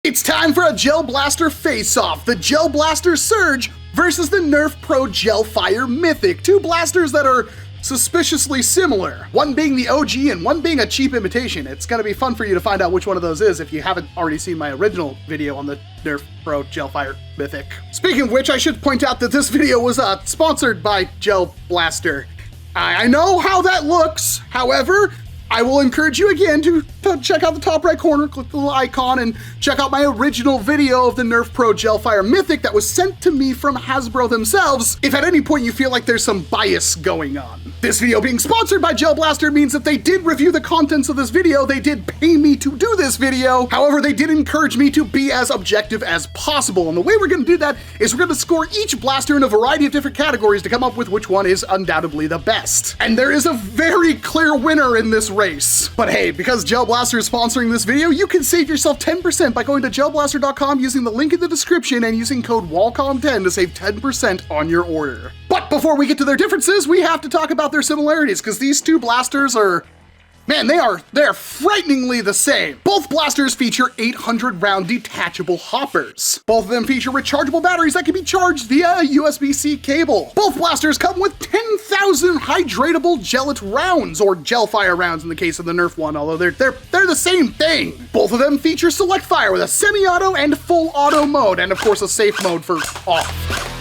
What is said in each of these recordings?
It's time for a Gel Blaster face-off, the Gel Blaster Surge versus the NERF Pro GELFIRE Mythic, two blasters that are suspiciously similar, one being the OG and one being a cheap imitation. It's gonna be fun for you to find out which one of those is if you haven't already seen my original video on the NERF Pro GELFIRE Mythic. Speaking of which, I should point out that this video was sponsored by Gel Blaster. I know how that looks, however, I will encourage you again to check out the top right corner, click the little icon, and check out my original video of the NERF Pro GELFIRE Mythic that was sent to me from Hasbro themselves, if at any point you feel like there's some bias going on. This video being sponsored by Gel Blaster means that they did review the contents of this video, they did pay me to do this video, however they did encourage me to be as objective as possible, and the way we're gonna do that is we're gonna score each blaster in a variety of different categories to come up with which one is undoubtedly the best. And there is a very clear winner in this race. But hey, because Gel Blaster is sponsoring this video, you can save yourself 10% by going to gelblaster.com using the link in the description and using code Walcom10 to save 10% on your order. But before we get to their differences, we have to talk about their similarities, because these two blasters are, man, they're frighteningly the same. Both blasters feature 800 round detachable hoppers. Both of them feature rechargeable batteries that can be charged via a USB-C cable. Both blasters come with 10,000 hydratable gellet rounds, or GELFIRE rounds in the case of the NERF one, although they're the same thing. Both of them feature select fire with a semi-auto and full auto mode, and of course a safe mode for off.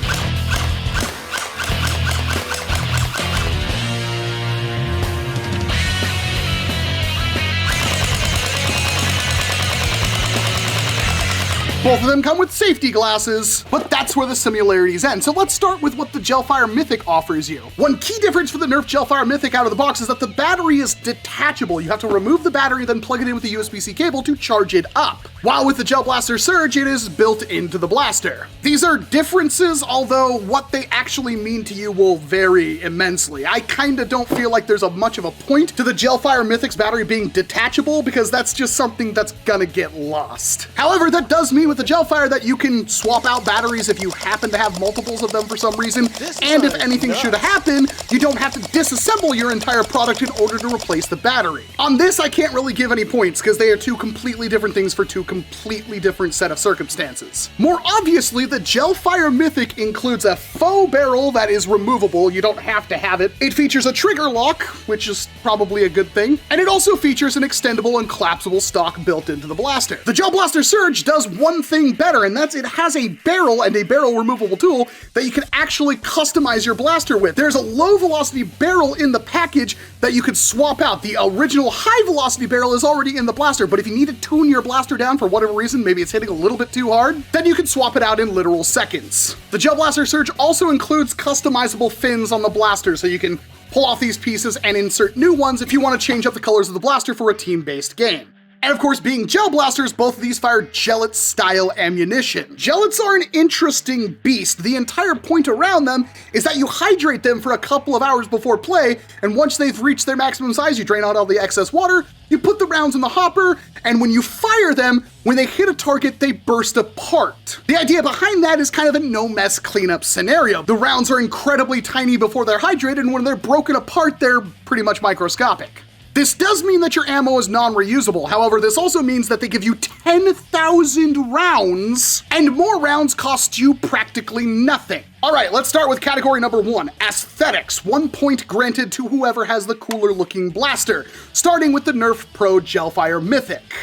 Both of them come with safety glasses, but that's where the similarities end. So let's start with what the GELFIRE Mythic offers you. One key difference for the NERF GELFIRE Mythic out of the box is that the battery is detachable. You have to remove the battery, then plug it in with a USB-C cable to charge it up. While with the Gel Blaster Surge, it is built into the blaster. These are differences, although what they actually mean to you will vary immensely. I kinda don't feel like there's much of a point to the GELFIRE Mythic's battery being detachable, because that's just something that's gonna get lost. However, that does mean with the GELFIRE that you can swap out batteries if you happen to have multiples of them for some reason, and if anything should happen, you don't have to disassemble your entire product in order to replace the battery. On this, I can't really give any points, because they are two completely different things for two completely different set of circumstances. More obviously, the GELFIRE Mythic includes a faux barrel that is removable. You don't have to have it. It features a trigger lock, which is probably a good thing, and it also features an extendable and collapsible stock built into the blaster. The Gel Blaster Surge does one thing better, and that's it has a barrel and a barrel removable tool that you can actually customize your blaster with. There's a low velocity barrel in the package that you could swap out. The original high velocity barrel is already in the blaster, but if you need to tune your blaster down for whatever reason, maybe it's hitting a little bit too hard, then you can swap it out in literal seconds. The Gel Blaster Surge also includes customizable fins on the blaster, so you can pull off these pieces and insert new ones if you want to change up the colors of the blaster for a team-based game. And of course, being gel blasters, both of these fire gellet-style ammunition. Gellets are an interesting beast. The entire point around them is that you hydrate them for a couple of hours before play, and once they've reached their maximum size, you drain out all the excess water, you put the rounds in the hopper, and when you fire them, when they hit a target, they burst apart. The idea behind that is kind of a no-mess cleanup scenario. The rounds are incredibly tiny before they're hydrated, and when they're broken apart, they're pretty much microscopic. This does mean that your ammo is non-reusable. However, this also means that they give you 10,000 rounds, and more rounds cost you practically nothing. All right, let's start with category number 1, aesthetics. 1 point granted to whoever has the cooler looking blaster, starting with the NERF Pro GELFIRE Mythic.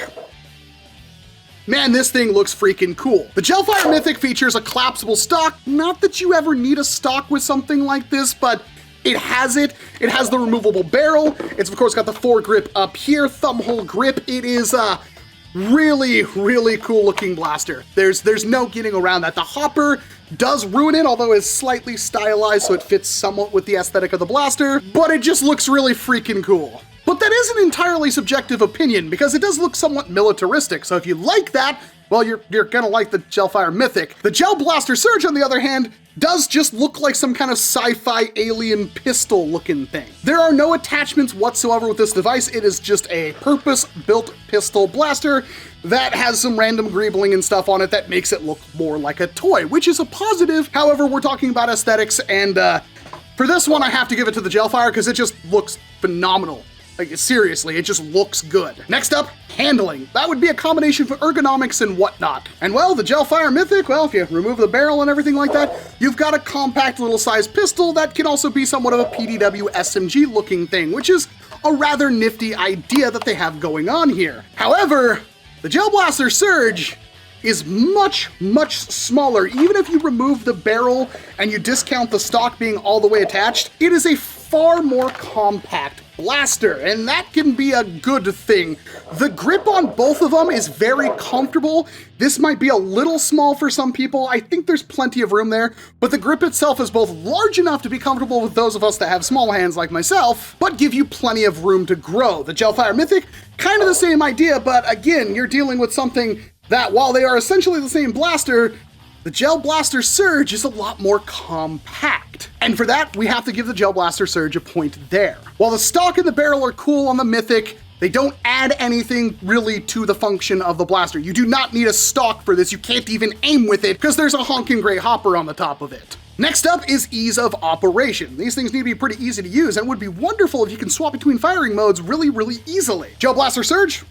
Man, this thing looks freaking cool. The GELFIRE Mythic features a collapsible stock. Not that you ever need a stock with something like this, but it has it. It has the removable barrel. It's of course got the foregrip up here, thumb hole grip. It is a really, really cool looking blaster. There's no getting around that. The hopper does ruin it, although it's slightly stylized so it fits somewhat with the aesthetic of the blaster, but it just looks really freaking cool. But that is an entirely subjective opinion, because it does look somewhat militaristic, so if you like that, well, you're gonna like the GELFIRE Mythic. The Gel Blaster Surge, on the other hand, does just look like some kind of sci-fi alien pistol looking thing. There are no attachments whatsoever with this device. It is just a purpose-built pistol blaster that has some random greebling and stuff on it that makes it look more like a toy, which is a positive. However, we're talking about aesthetics, and for this one, I have to give it to the GELFIRE because it just looks phenomenal. Like, seriously, it just looks good. Next up, handling. That would be a combination of ergonomics and whatnot. And well, the GELFIRE Mythic, well, if you remove the barrel and everything like that, you've got a compact little size pistol that can also be somewhat of a PDW SMG looking thing, which is a rather nifty idea that they have going on here. However, the Gel Blaster Surge is much, much smaller. Even if you remove the barrel and you discount the stock being all the way attached, it is a far more compact blaster, and that can be a good thing. The grip on both of them is very comfortable. This might be a little small for some people. I think there's plenty of room there, but the grip itself is both large enough to be comfortable with those of us that have small hands like myself, but give you plenty of room to grow. The GELFIRE Mythic, kind of the same idea, but again, you're dealing with something that, while they are essentially the same blaster, the Gel Blaster Surge is a lot more compact. And for that, we have to give the Gel Blaster Surge a point there. While the stock and the barrel are cool on the Mythic, they don't add anything really to the function of the blaster. You do not need a stock for this. You can't even aim with it because there's a honking gray hopper on the top of it. Next up is ease of operation. These things need to be pretty easy to use, and it would be wonderful if you can swap between firing modes really, really easily. Gel Blaster Surge,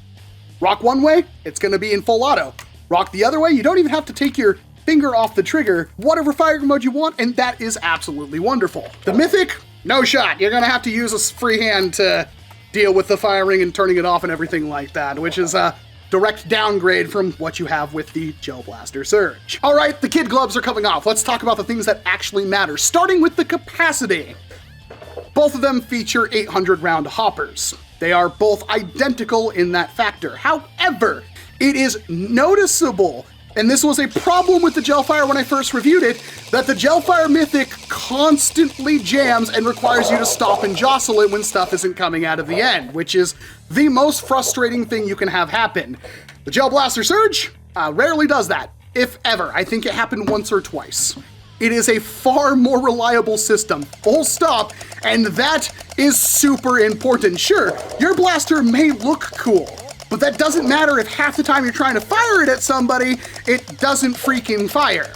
rock one way, it's gonna be in full auto. Rock the other way, you don't even have to take your finger off the trigger, whatever firing mode you want, and that is absolutely wonderful. The Mythic, no shot. You're gonna have to use a free hand to deal with the firing and turning it off and everything like that, which is a direct downgrade from what you have with the Gel Blaster Surge. All right, the kid gloves are coming off. Let's talk about the things that actually matter, starting with the capacity. Both of them feature 800 round hoppers. They are both identical in that factor. However, it is noticeable, and this was a problem with the GELFIRE when I first reviewed it, that the GELFIRE Mythic constantly jams and requires you to stop and jostle it when stuff isn't coming out of the end, which is the most frustrating thing you can have happen. The Gel Blaster Surge rarely does that, if ever. I think it happened once or twice. It is a far more reliable system, full stop, and that is super important. Sure, your blaster may look cool, but that doesn't matter if half the time you're trying to fire it at somebody, it doesn't freaking fire.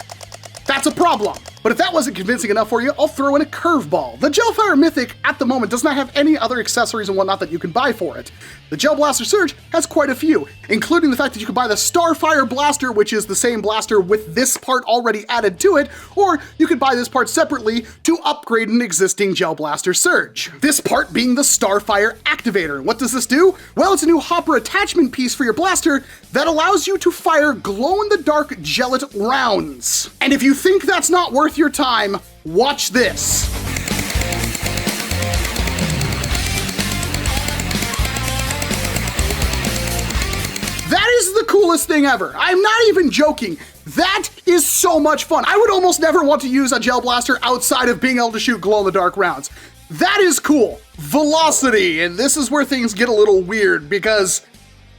That's a problem. But if that wasn't convincing enough for you, I'll throw in a curveball. The GELFIRE Mythic, at the moment, does not have any other accessories and whatnot that you can buy for it. The Gel Blaster Surge has quite a few, including the fact that you can buy the Starfire Blaster, which is the same blaster with this part already added to it, or you could buy this part separately to upgrade an existing Gel Blaster Surge. This part being the Starfire Activator. What does this do? Well, it's a new hopper attachment piece for your blaster that allows you to fire glow-in-the-dark gellet rounds. And if you think that's not worth your time, watch this. That is the coolest thing ever. I'm not even joking. That is so much fun. I would almost never want to use a gel blaster outside of being able to shoot glow-in-the-dark rounds. That is cool. Velocity, and this is where things get a little weird because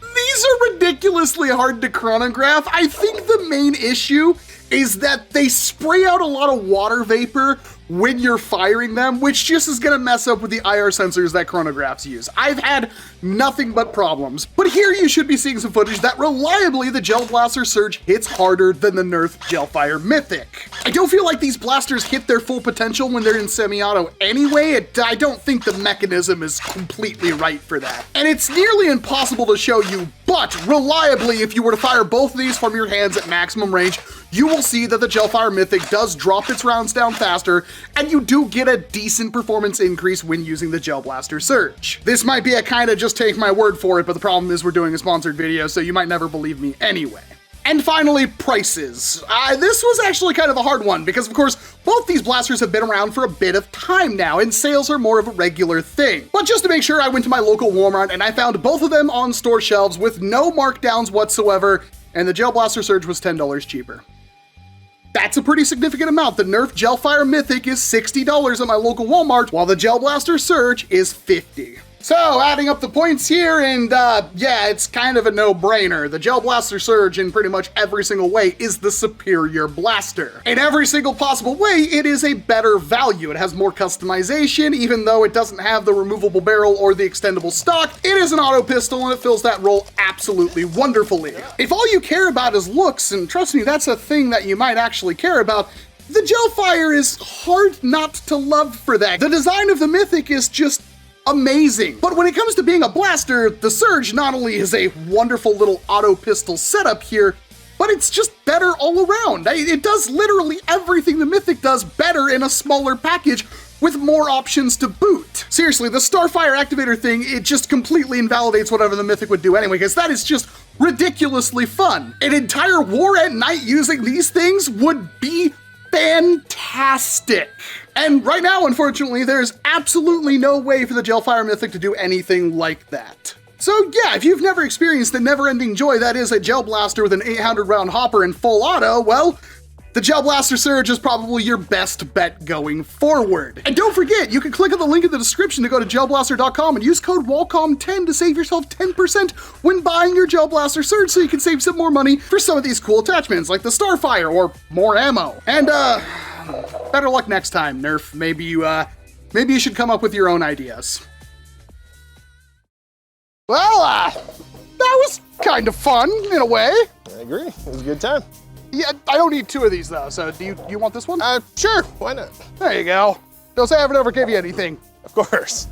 these are ridiculously hard to chronograph. I think the main issue is that they spray out a lot of water vapor when you're firing them, which just is gonna mess up with the IR sensors that chronographs use. I've had nothing but problems, but here you should be seeing some footage that reliably the Gel Blaster Surge hits harder than the NERF GELFIRE Mythic. I don't feel like these blasters hit their full potential when they're in semi-auto anyway. I don't think the mechanism is completely right for that. And it's nearly impossible to show you, but reliably, if you were to fire both of these from your hands at maximum range, you will see that the GELFIRE Mythic does drop its rounds down faster, and you do get a decent performance increase when using the Gel Blaster Surge. This might be a kind of just take my word for it, but the problem is we're doing a sponsored video, so you might never believe me anyway. And finally, prices. This was actually kind of a hard one because, of course, both these blasters have been around for a bit of time now, and sales are more of a regular thing. But just to make sure, I went to my local Walmart and I found both of them on store shelves with no markdowns whatsoever, and the Gel Blaster Surge was $10 cheaper. That's a pretty significant amount. The NERF GELFIRE Mythic is $60 at my local Walmart, while the Gel Blaster Surge is $50. So, adding up the points here, and yeah, it's kind of a no-brainer. The Gel Blaster Surge, in pretty much every single way, is the superior blaster. In every single possible way, it is a better value. It has more customization, even though it doesn't have the removable barrel or the extendable stock. It is an auto pistol, and it fills that role absolutely wonderfully. If all you care about is looks, and trust me, that's a thing that you might actually care about, the GELFIRE is hard not to love for that. The design of the Mythic is just amazing. But when it comes to being a blaster, the Surge not only is a wonderful little auto pistol setup here, but it's just better all around. It does literally everything the Mythic does better in a smaller package with more options to boot. Seriously, the Starfire activator thing, it just completely invalidates whatever the Mythic would do anyway, because that is just ridiculously fun. An entire war at night using these things would be fantastic. And right now, unfortunately, there's absolutely no way for the GELFIRE Mythic to do anything like that. So yeah, if you've never experienced the never-ending joy that is a Gel Blaster with an 800 round hopper and full auto, well, the Gel Blaster Surge is probably your best bet going forward. And don't forget, you can click on the link in the description to go to gelblaster.com and use code Walcom10 to save yourself 10% when buying your Gel Blaster Surge, so you can save some more money for some of these cool attachments like the Starfire or more ammo. And better luck next time, Nerf. Maybe you should come up with your own ideas. Well, that was kind of fun in a way. I agree. It was a good time. Yeah, I don't need 2 of these though, so do you want this one? Sure, why not? There you go. Don't say I ever gave you anything. Of course.